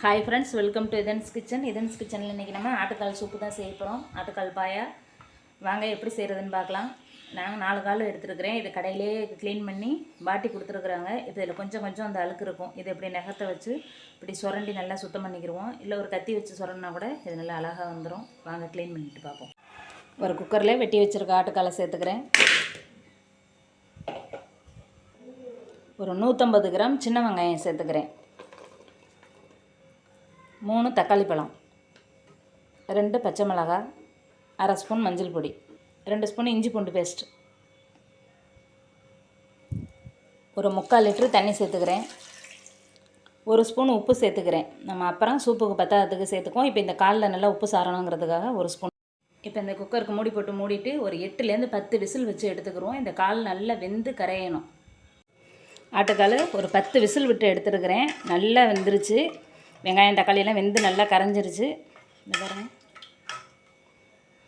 Hi friends, welcome to Ithan's kitchen. Ithan's கிச்சனில் இன்றைக்கி நம்ம ஆட்டுக்கால் சூப்பு தான் செய்ய போகிறோம். ஆட்டுக்கால் பாயா. வாங்க எப்படி செய்கிறதுன்னு பார்க்கலாம். நாங்கள் 4 கால் எடுத்துருக்கிறேன். இது கடையிலே க்ளீன் பண்ணி பாட்டி கொடுத்துருக்குறாங்க. இதில் கொஞ்சம் அந்த அழுக்கு இருக்கும். இது இப்படி நகத்தை வச்சு இப்படி சுரண்டி நல்லா சுத்தம் பண்ணிக்கிடுவோம். இல்லை ஒரு கத்தி வச்சு சுரண்டினா கூட இது நல்லா அழகாக வந்துடும். வாங்க க்ளீன் பண்ணிட்டு பார்ப்போம். ஒரு குக்கரில் வெட்டி வச்சுருக்க ஆட்டுக்காலை சேர்த்துக்கிறேன். ஒரு 150 கிராம் சின்ன வெங்காயம் சேர்த்துக்கிறேன். 3 தக்காளி பழம், 2 பச்சை மிளகாய், அரை ஸ்பூன் மஞ்சள் பொடி, 2 ஸ்பூன் இஞ்சி பூண்டு பேஸ்ட், ஒரு 3/4 லிட்டர் தண்ணி சேர்த்துக்கிறேன். 1 ஸ்பூன் உப்பு சேர்த்துக்கிறேன். நம்ம அப்புறம் சூப்புக்கு பத்தாததுக்கு சேர்த்துக்குவோம். இப்போ இந்த காலில் நல்லா உப்பு சாரணுங்கிறதுக்காக 1 ஸ்பூன். இப்போ இந்த குக்கருக்கு மூடி போட்டு மூடிட்டு ஒரு 8லேருந்து 10 விசில் வச்சு எடுத்துக்கிறோம். இந்த கால் நல்லா வெந்து கரையணும். ஆட்டுக்கால் ஒரு 10 விசில் விட்டு எடுத்துருக்கிறேன். நல்லா வெந்துருச்சு. வெங்காயம் தக்காளியெல்லாம் வெந்து நல்லா கரைஞ்சிருச்சு. இந்த பாருங்க,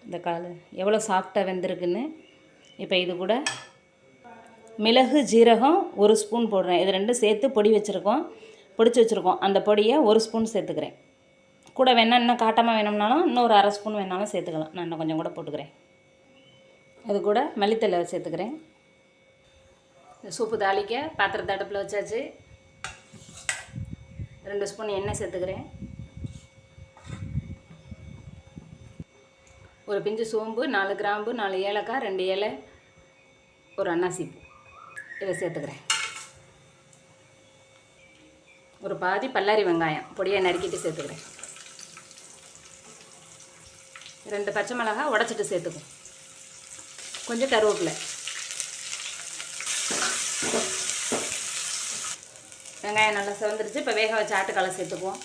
இந்த கால் எவ்வளோ சாஃப்டாக வெந்திருக்குன்னு. இப்போ இது கூட மிளகு ஜீரகம் 1 ஸ்பூன் போடுறேன். இது ரெண்டும் சேர்த்து பொடிச்சு வச்சுருக்கோம். அந்த பொடியை 1 ஸ்பூன் சேர்த்துக்கிறேன். கூட வேணால் இன்னும் காட்டமாக வேணும்னாலும் இன்னொரு அரை ஸ்பூன் வேணாலும் சேர்த்துக்கலாம். நான் இன்னும் கொஞ்சம் கூட போட்டுக்கிறேன். அது கூட மல்லித்தலை சேர்த்துக்கிறேன். இந்த சூப்பு தாளிக்க பாத்திரத்தை அடுப்பில் வச்சாச்சு. 2 ஸ்பூன் எண்ணெய் சேர்த்துக்கிறேன். ஒரு பிஞ்சு சோம்பு, 4 கிராம்பு, 4 ஏலக்காய், 2 இலை, ஒரு அன்னாசி பூ இதை சேர்த்துக்கிறேன். ஒரு பாதி பல்லாரி வெங்காயம் பொடியை நறுக்கிட்டு சேர்த்துக்கிறேன். 2 பச்சை மிளகாய் உடச்சிட்டு சேர்த்துக்கும். கொஞ்சம் கருவேப்பிலை. வெங்காயம் நல்லா சிவந்துருச்சு. இப்போ வேக வச்ச ஆட்டுக்காலை சேர்த்துக்குவோம்.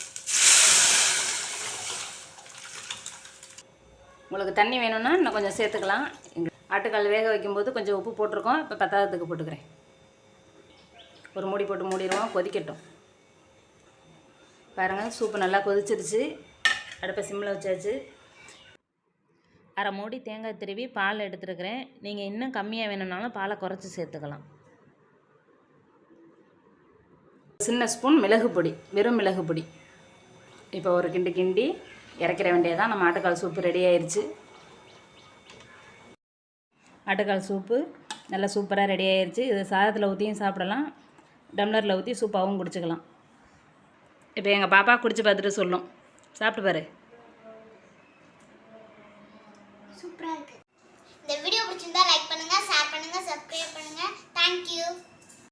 உங்களுக்கு தண்ணி வேணும்னா இன்னும் கொஞ்சம் சேர்த்துக்கலாம். ஆட்டுக்கால் வேக வைக்கும்போது கொஞ்சம் உப்பு போட்டிருக்கோம். இப்போ பத்தாததுக்கு போட்டுக்கிறேன். ஒரு மூடி போட்டு மூடிடுவோம், கொதிக்கட்டும். பாருங்கள், சூப்பு நல்லா கொதிச்சிருச்சு. அடுப்பை சிம்மில் வச்சாச்சு. அரை மூடி தேங்காய் திருவி பால் எடுத்துருக்கிறேன். நீங்கள் இன்னும் கம்மியாக வேணும்னாலும் பாலை குறைச்சி சேர்த்துக்கலாம். சின்ன ஸ்பூன் மிளகு பொடி, வெறும் மிளகு பொடி. இப்போ ஒரு கிண்டி இறக்கிற வேண்டியதான். நம்ம ஆட்டுக்கால் சூப்பு ரெடி ஆயிடுச்சு. ஆட்டுக்கால் சூப்பு நல்லா சூப்பராக ரெடி ஆயிடுச்சு. இது சாதத்தில் ஊற்றியும் சாப்பிடலாம், டம்ளரில் ஊற்றி சூப்பாகவும் குடிச்சிக்கலாம். இப்போ எங்கள் பாப்பா குடிச்சு பார்த்துட்டு சொல்லும். சாப்பிட்டு பாரு. சூப்பராக இருக்குது. இந்த வீடியோ பிடிச்சிருந்தா லைக் பண்ணுங்கள், ஷேர் பண்ணுங்கள், சப்ஸ்கிரைப் பண்ணுங்கள். தேங்க்யூ.